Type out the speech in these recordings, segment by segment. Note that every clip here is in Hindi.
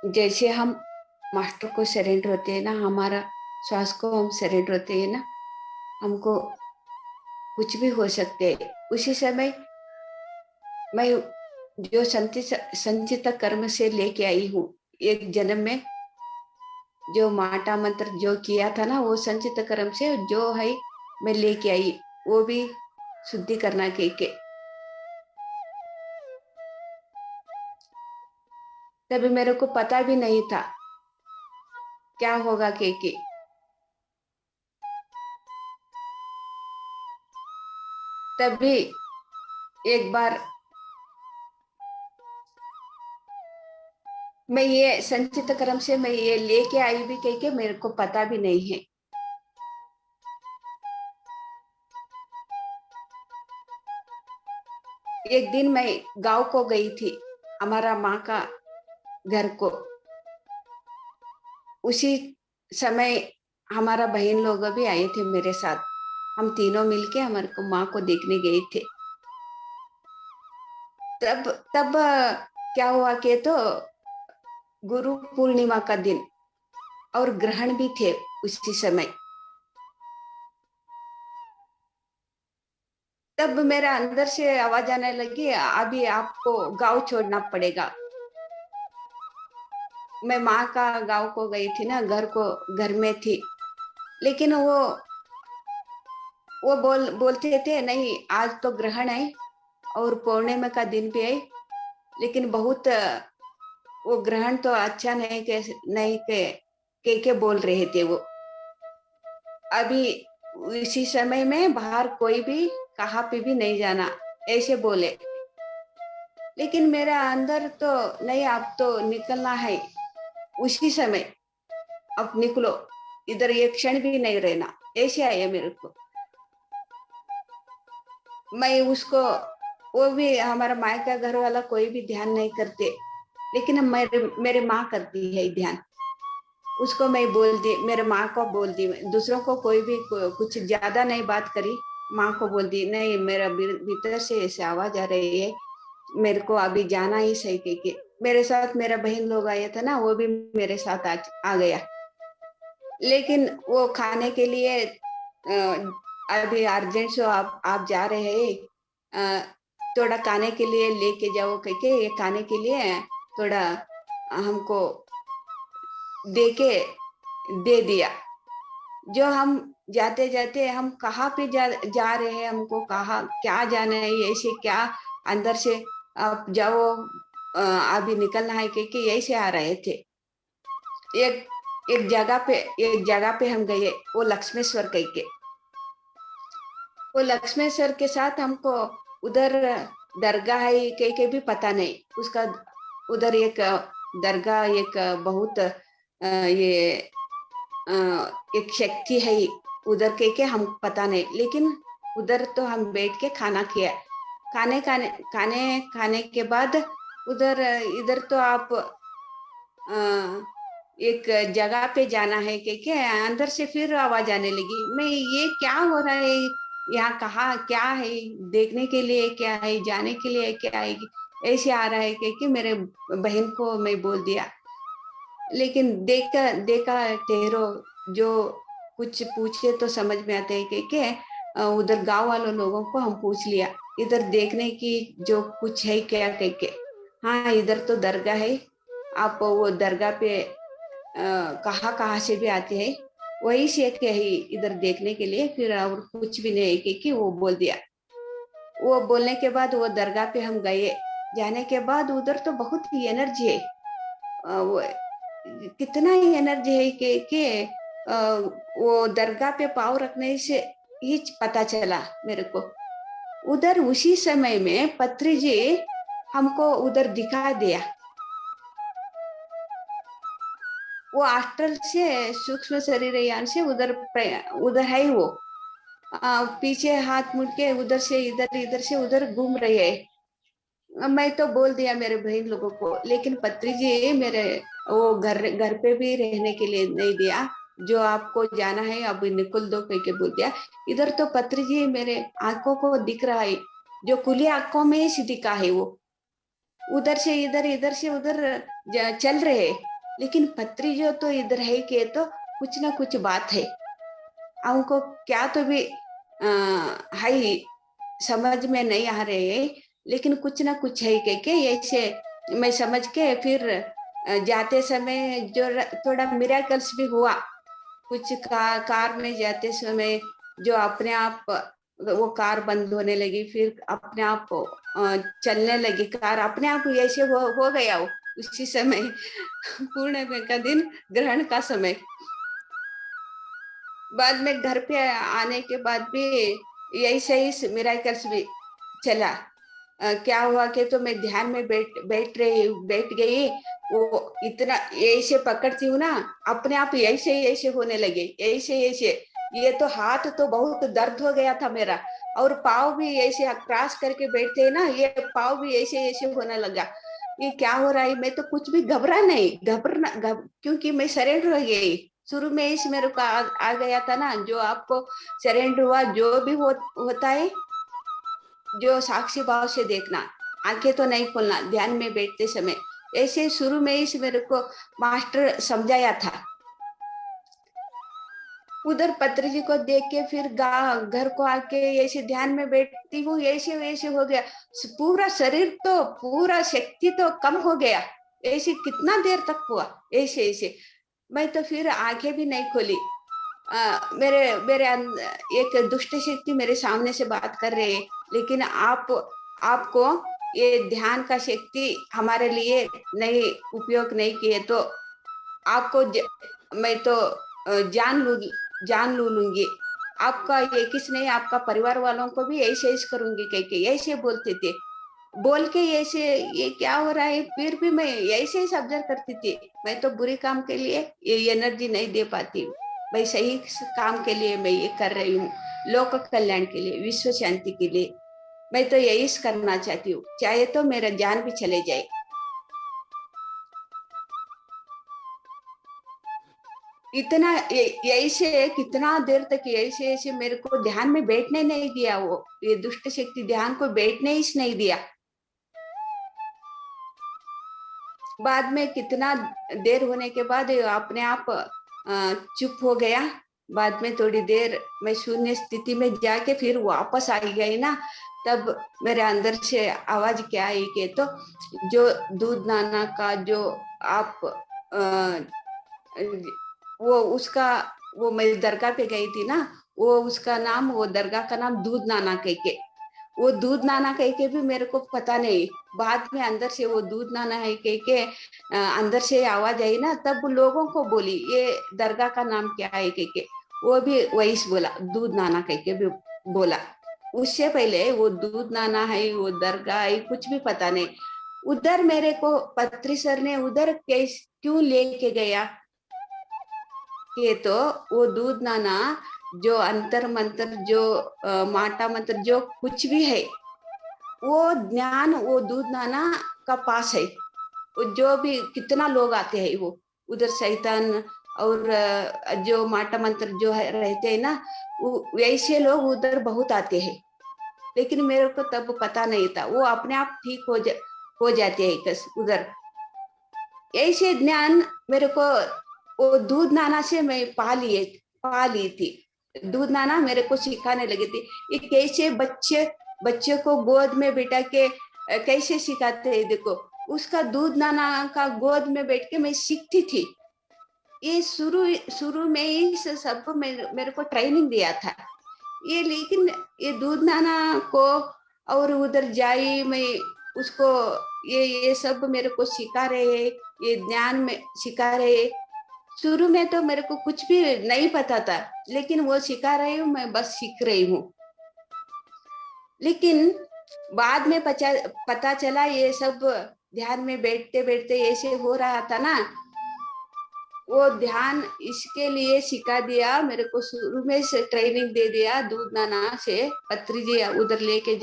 जैसे हम मास्टर को सरेंडर होते हैं ना, हमारा श्वास को हम सरेंडर होते हैं ना, हमको कुछ भी हो सकते है उसी समय। मैं जो संचित कर्म से लेके आई हूँ एक जन्म में, जो माटा मंत्र जो किया था ना, वो संचित कर्म से जो है मैं लेके आई, वो भी शुद्धि करना के। तभी मेरे को पता भी नहीं था क्या होगा के। तभी एक बार मैं ये संचित कर्म से मैं ये लेके आई भी के मेरे को पता भी नहीं है। एक दिन मैं गांव को गई थी, हमारा माँ का घर को। उसी समय हमारा बहन लोग भी आए थे मेरे साथ। हम तीनों मिलके हमारे को माँ को देखने गए थे। तब तब क्या हुआ कि तो गुरु पूर्णिमा का दिन और ग्रहण भी थे उसी समय। तब मेरा अंदर से आवाज आने लगी, अभी आपको गांव छोड़ना पड़ेगा। मैं माँ का गांव को गई थी ना, घर में थी। लेकिन वो बोलते थे नहीं, आज तो ग्रहण है और पूर्णिमा का दिन भी है। लेकिन बहुत वो ग्रहण तो अच्छा नहीं के बोल रहे थे वो। अभी इसी समय में बाहर कोई भी कहाँ पे भी नहीं जाना, ऐसे बोले। लेकिन मेरा अंदर तो नहीं, आप तो निकलना है उसी समय, अब निकलो, इधर एक क्षण भी नहीं रहना, ऐसे आया मेरे को। मैं उसको, वो भी हमारा माँ का घर वाला कोई भी ध्यान नहीं करते, लेकिन मेरे माँ करती है ध्यान। उसको मैं बोल दी, मेरे माँ को बोल दी, दूसरों को कोई भी कुछ ज्यादा नहीं बात करी। माँ को बोल दी, नहीं मेरा भीतर से ऐसे आवाज आ रही है, मेरे को अभी जाना ही सही के। मेरे साथ मेरा बहन लोग आया था ना, वो भी मेरे साथ आ गया। लेकिन वो खाने के लिए अभी अर्जेंट से आप जा रहे हैं, थोड़ा खाने के लिए लेके जाओ कह के, ये खाने के लिए थोड़ा हमको दे के दे दिया। जो हम जाते जाते हम कहाँ पे जा रहे हैं, हमको कहाँ क्या जाना है, ऐसे क्या अंदर से आप जाओ, अभी निकलना है कह के यही से आ रहे थे। एक एक जगह पे हम गए, वो लक्ष्मेश्वर कह के। वो लक्ष्मेश्वर के साथ हमको उधर दरगाह है कह के भी पता नहीं उसका। उधर एक दरगाह, एक बहुत ये एक शक्ति है उधर के हम पता नहीं। लेकिन उधर तो हम बैठ के खाना किया। खाने खाने खाने खाने के बाद उधर इधर तो आप एक जगह पे जाना है के अंदर से फिर आवाज आने लगी। मैं ये क्या हो रहा है, यहाँ कहाँ क्या है, देखने के लिए क्या है, जाने के लिए क्या है, ऐसे आ रहा है कि मेरे बहन को मैं बोल दिया। लेकिन देखा देखा ठहरो, जो कुछ पूछे तो समझ में आते है कि उधर गांव वालों लोगों को हम पूछ लिया, इधर देखने की जो कुछ है क्या कह के। हाँ इधर तो दरगाह है, आप वो दरगाह पे कहाँ कहाँ से भी आते हैं, वही से के ही इधर देखने के लिए, फिर और कुछ भी नहीं कि वो बोल दिया। वो बोलने के बाद वो दरगाह पे हम गए। जाने के बाद उधर तो बहुत ही एनर्जी है, वो कितना ही एनर्जी है वो दरगाह पे पाँव रखने से ही पता चला मेरे को। उधर उसी समय में पत्री जी हमको उधर दिखा दिया। वो अस्ट्रल से सूक्ष्म शरीर यान से उधर उधर है वो। पीछे हाथ मुड़ के उधर से इधर, इधर से उधर घूम रही है। मैं तो बोल दिया मेरे बहन लोगों को, लेकिन पत्री जी मेरे वो घर घर पे भी रहने के लिए नहीं दिया। जो आपको जाना है अब निकल दो कह के बोल दिया। इधर तो पत्री जी मेरे आंखों को दिख रहा है, जो खुली आंखों में ही दिखा है वो। उधर से इधर, इधर से उधर चल रहे हैं। लेकिन पत्री जो तो इधर है कि तो कुछ ना कुछ बात है, हमको क्या तो भी है समझ में नहीं आ रहे है, लेकिन कुछ ना कुछ है कह के ऐसे मैं समझ के फिर जाते समय जो थोड़ा मिराकल्स भी हुआ। कुछ कार में जाते समय जो अपने आप वो कार बंद होने लगी, फिर अपने आप चलने लगी कार, अपने आप ऐसे हो गया वो उसी समय पूर्णिमा का दिन, ग्रहण का समय। बाद में घर पे आने के बाद भी यही सही मिराकल्स भी चला। क्या हुआ कि तो मैं ध्यान में बैठ गई, वो इतना ऐसे पकड़ती हूँ ना, अपने आप ऐसे होने लगे, ऐसे। ये तो हाथ तो बहुत दर्द हो गया था मेरा, और पाँव भी ऐसे क्रॉस करके बैठते हैं ना, ये पाँव भी ऐसे होने लगा। ये क्या हो रहा है, मैं तो कुछ भी घबरा नहीं, क्योंकि मैं सरेंडर हो गई। शुरू में इस मेरे को आ गया था ना, जो आपको सरेंडर हुआ, जो भी होता है, जो साक्षी भाव से देखना, आंखें तो नहीं खोलना ध्यान में बैठते समय, ऐसे शुरू में ही मेरे को मास्टर समझाया था। उधर पत्र जी को देख के फिर घर को आके ऐसे ध्यान में बैठती हूँ, ऐसे वैसे हो गया, पूरा शरीर तो पूरा शक्ति तो कम हो गया। ऐसे कितना देर तक हुआ ऐसे। मैं तो फिर आंखें भी नहीं खोली। मेरे मेरे एक दुष्ट शक्ति मेरे सामने से बात कर रहे हैं, लेकिन आपको ये ध्यान का शक्ति हमारे लिए नहीं उपयोग नहीं किए तो आपको मैं तो जान लूंगी। आपका ये किस नहीं, आपका परिवार वालों को भी ऐसे ऐसे करूंगी कह के ऐसे बोलते थे। बोल के ऐसे ये क्या हो रहा है, फिर भी मैं ऐसे ही ऑब्जर्व करती थी। मैं तो बुरी काम के लिए ये एनर्जी नहीं दे पाती, भाई सही काम के लिए मैं ये कर रही हूँ, लोक कल्याण के लिए, विश्व शांति के लिए। मैं तो यही करना चाहती हूँ, चाहे तो मेरा जान भी चले जाए। इतना यही से कितना देर तक ऐसे ऐसे मेरे को ध्यान में बैठने नहीं दिया, वो ये दुष्ट शक्ति ध्यान को बैठने ही नहीं दिया। बाद में कितना देर होने के बाद अपने आप चुप हो गया। बाद में थोड़ी देर मैं शून्य स्थिति में जाके फिर वापस आ गई ना, तब मेरे अंदर से आवाज क्या आई कि तो जो दूध नाना का जो आप वो उसका, वो मैं दरगाह पे गई थी ना, वो उसका नाम, वो दरगाह का नाम दूध नाना कह के, वो दूध नाना कह के भी मेरे को पता नहीं। बाद में अंदर से वो दूध नाना है कह के अंदर से आवाज आई ना, तब लोगों को बोली ये दरगाह का नाम क्या है कह के, वो भी वही बोला दूध नाना कह के भी बोला। उससे पहले वो दूध नाना है, वो दरगाह है, कुछ भी पता नहीं। उधर मेरे को पत्री सर ने उधर कैस क्यों लेके गया कि तो वो दूध नाना जो अंतर मंत्र जो माटा मंत्र जो कुछ भी है, वो ज्ञान वो दूध नाना का पास है। वो जो भी कितना लोग आते हैं वो उधर शैतान और जो माटा मंत्र जो है रहते हैं ना, वैसे लोग उधर बहुत आते हैं। लेकिन मेरे को तब पता नहीं था, वो अपने आप ठीक हो जाते हैं उधर। ऐसे ज्ञान मेरे को वो दूध नाना से मैं पा ली थी। दूध नाना मेरे को सिखाने लगे थे ये कैसे बच्चे को गोद में बैठा के कैसे सिखाते हैं, देखो उसका दूध नाना का गोद में बैठ के मैं सीखती थी। ये शुरू शुरू में ही सबको मेरे को ट्रेनिंग दिया था ये। लेकिन ये दूध नाना को और उधर जाई मैं उसको, ये सब मेरे को सिखा रहे हैं, ये ज्ञान में सिखा रहे हैं। शुरू में तो मेरे को कुछ भी नहीं पता था, लेकिन वो सिखा रही हूँ, मैं बस सीख रही हूँ। लेकिन बाद में पता चला ये सब ध्यान में बैठते बैठते ऐसे हो रहा था ना, वो ध्यान इसके लिए सिखा दिया मेरे को, शुरू में से ट्रेनिंग दे दिया दूध नाना से। पत्री जी उधर लेके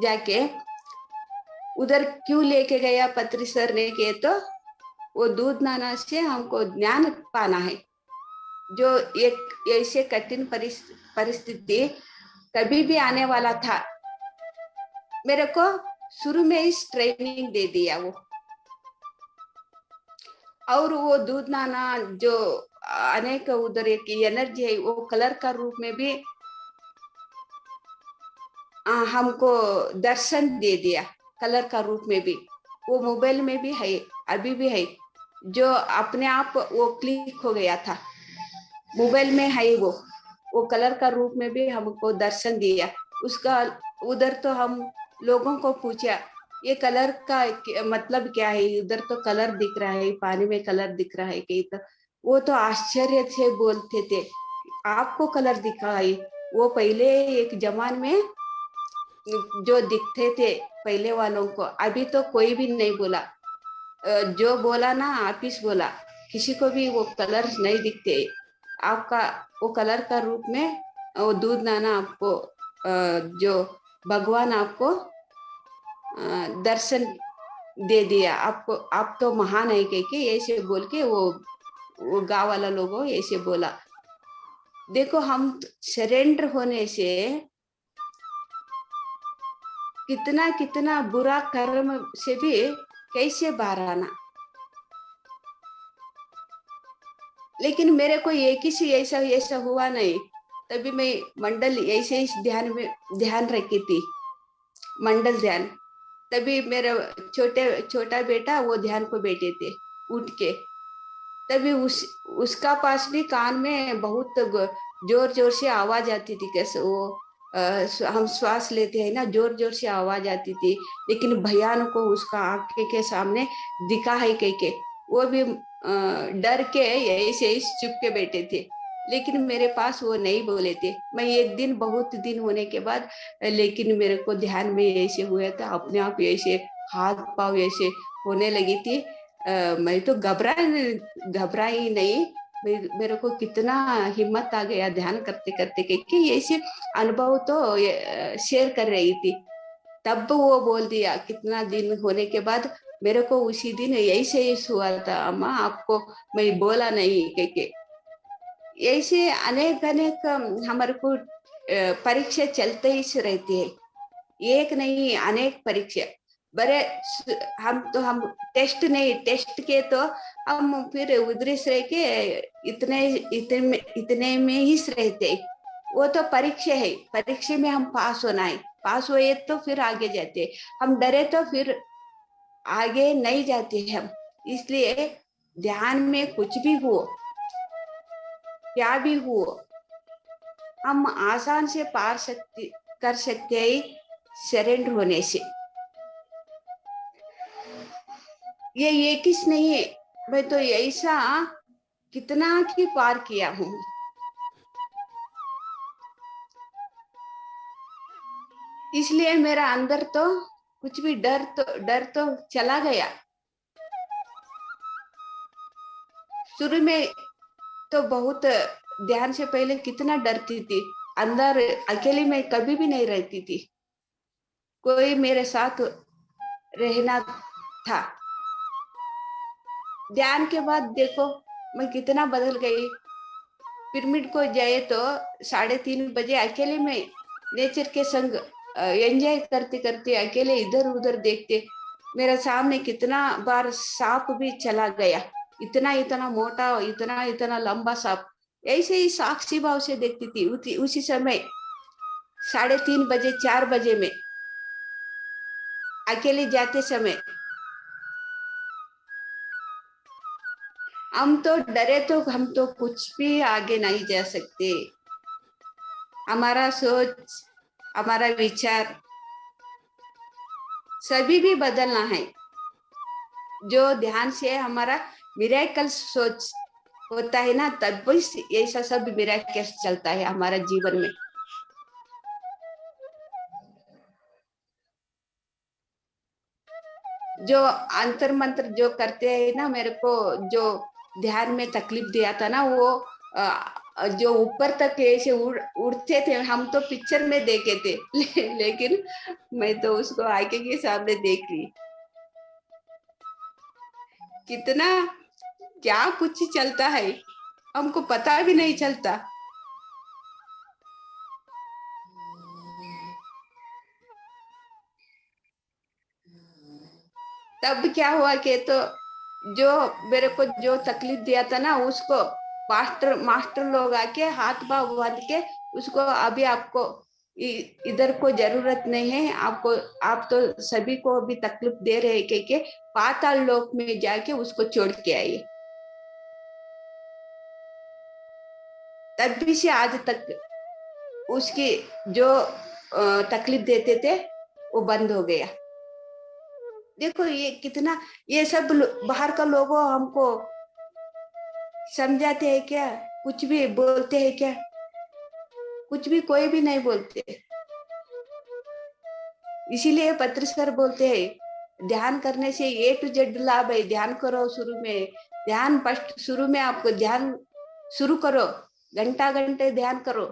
जाके उधर क्यों लेके गया पत्री सर ने के तो वो दूध नाना से हमको ज्ञान पाना है। जो एक ऐसे कठिन परिस्थिति कभी भी आने वाला था, मेरे को शुरू में इस ट्रेनिंग दे दिया वो। और वो दूध नाना जो अनेक उधर एक एनर्जी है, वो कलर का रूप में भी हमको दर्शन दे दिया, कलर का रूप में भी। वो मोबाइल में भी है, अभी भी है, जो अपने आप वो क्लिक हो गया था, मोबाइल में है वो कलर का रूप में भी हमको दर्शन दिया उसका। उधर तो हम लोगों को पूछा ये कलर का मतलब क्या है, उधर तो कलर दिख रहा है, पानी में कलर दिख रहा है कहीं तो। वो तो आश्चर्य से बोलते थे आपको कलर दिखा है। वो पहले एक जमान में जो दिखते थे पहले वालों को, अभी तो कोई भी नहीं बोला। जो बोला ना आपिस बोला, किसी को भी वो कलर नहीं दिखते आपका। वो कलर का रूप में वो दूध नाना आपको जो भगवान आपको दर्शन दे दिया आपको, आप तो महान है कह के ऐसे बोल के वो गांव वाला लोगों ऐसे बोला। देखो हम सरेंडर होने से कितना कितना बुरा कर्म से भी कैसे बाहर आना। लेकिन मेरे को एक ही से ऐसा ऐसा हुआ नहीं, तभी मैं मंडल ऐसे ही ध्यान में ध्यान रखी थी, मंडल ध्यान। तभी मेरा छोटा बेटा वो ध्यान को बैठे थे उठ के। तभी उसका पास भी कान में बहुत जोर जोर से आवाज आती थी, कैसे वो हम श्वास लेते हैं ना, जोर जोर से आवाज आती थी। लेकिन भयान को उसका आंखें के सामने दिखा है कह के वो भी डर के ऐसे ही चुप के बैठे थे। लेकिन मेरे पास वो नहीं बोले थे। मैं एक दिन बहुत दिन होने के बाद, लेकिन मेरे को ध्यान में ऐसे हुआ था, अपने आप ऐसे हाथ पाँव ऐसे होने लगी थी। मैं तो घबराई नहीं। मेरे को कितना हिम्मत आ गया ध्यान करते करते कि ये से अनुभव तो शेयर कर रही थी। तब वो बोल दिया कितना दिन होने के बाद, मेरे को उसी दिन यही से ही हुआ था अम्मा, आपको मैं बोला नहीं के। ऐसे अनेक अनेक हमारे को परीक्षा चलते ही रहती है, एक नहीं अनेक परीक्षा। बड़े हम टेस्ट नहीं, टेस्ट के तो हम फिर उधर से रह के इतने इतने में ही रहते। वो तो परीक्षा है, परीक्षा में हम पास होना है, पास हुए तो फिर आगे जाते। हम डरे तो फिर आगे नहीं जाते हम। इसलिए ध्यान में कुछ भी हो, क्या भी हो, हम आसान से पार सकते कर सकते हैं सरेंडर होने से। ये किस नहीं है, मैं तो ऐसा कितना की पार किया हूँ। इसलिए मेरा अंदर तो कुछ भी डर तो चला गया। शुरू में तो बहुत ध्यान से पहले कितना डरती थी, अंदर अकेली में कभी भी नहीं रहती थी, कोई मेरे साथ रहना था। ध्यान के बाद देखो मैं कितना बदल गई। पिरामिड को जाए तो 3:30 बजे अकेले में नेचर के संग एंजॉय करते करते अकेले इधर उधर देखते, मेरे सामने कितना बार सांप भी चला गया, इतना इतना मोटा इतना इतना लंबा सांप। ऐसे ही साक्षी भाव से देखती थी उसी समय 3:30 बजे 4 बजे में अकेले जाते समय। हम तो डरे तो हम तो कुछ भी आगे नहीं जा सकते। हमारा सोच, हमारा विचार सभी भी बदलना है। जो ध्यान से हमारा मिरेकल सोच होता है ना, तब भी ऐसा सब मिरेकल चलता है हमारा जीवन में। जो अंतर मंत्र जो करते हैं ना, मेरे को जो ध्यान में तकलीफ दिया था ना, वो जो ऊपर तक ऐसे उड़ते थे, हम तो पिक्चर में देखे थे लेकिन मैं तो उसको आगे के सामने देख ली। कितना क्या कुछ चलता है, हमको पता भी नहीं चलता। तब क्या हुआ कि तो जो मेरे को जो तकलीफ दिया था ना, उसको मास्टर मास्टर लोग आके हाथ पाँव बांध के उसको, अभी आपको इधर को जरूरत नहीं है आपको, आप तो सभी को अभी तकलीफ दे रहे के पाताल लोक में जाके उसको छोड़ के आइए। तभी से आज तक उसकी जो तकलीफ देते थे वो बंद हो गया। देखो ये कितना, ये सब बाहर का लोग हमको समझाते हैं क्या, कुछ भी बोलते हैं क्या? कुछ भी, कोई भी नहीं बोलते। इसीलिए पत्र सर बोलते हैं ध्यान करने से A to Z लाभ है। ध्यान करो शुरू में, ध्यान फर्स्ट शुरू में आपको ध्यान शुरू करो, घंटा घंटे ध्यान करो।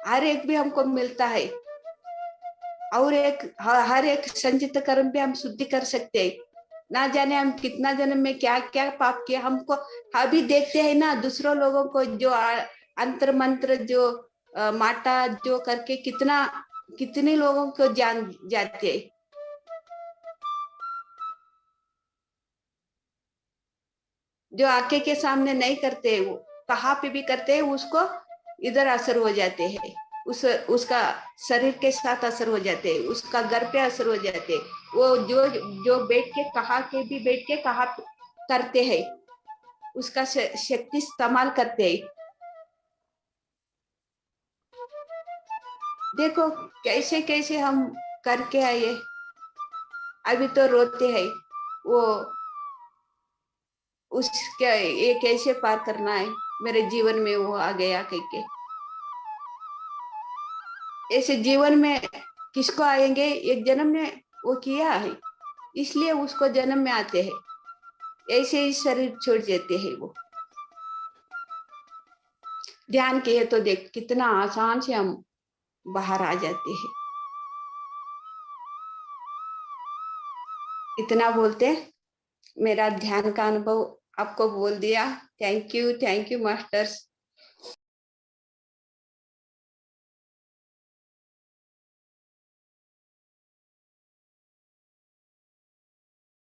हर एक भी हमको मिलता है, और एक हर एक संचित कर्म भी हम शुद्धि कर सकते हैं। ना जाने हम कितना जन्म में क्या क्या पाप किया हमको। अभी देखते हैं ना दूसरों लोगों को जो अंतर मंत्र जो माटा जो करके कितना कितने लोगों को जान जाते हैं। जो आंखें के सामने नहीं करते, वो कहाँ पे भी करते हैं उसको इधर असर हो जाते हैं। उसका शरीर के साथ असर हो जाते हैं, उसका घर पे असर हो जाते हैं। वो जो जो बैठ के कहा के भी बैठ के कहा करते हैं, उसका शक्ति इस्तेमाल करते हैं। देखो कैसे कैसे हम करके आए, अभी तो रोते हैं वो, उसका ये कैसे पार करना है, मेरे जीवन में वो आ गया कह के। ऐसे जीवन में किसको आएंगे, एक जन्म में वो किया है इसलिए उसको जन्म में आते हैं, ऐसे ही शरीर छोड़ देते हैं वो। ध्यान किए तो देख कितना आसान से हम बाहर आ जाते हैं। इतना बोलते मेरा ध्यान का अनुभव आपको बोल दिया। Thank you masters.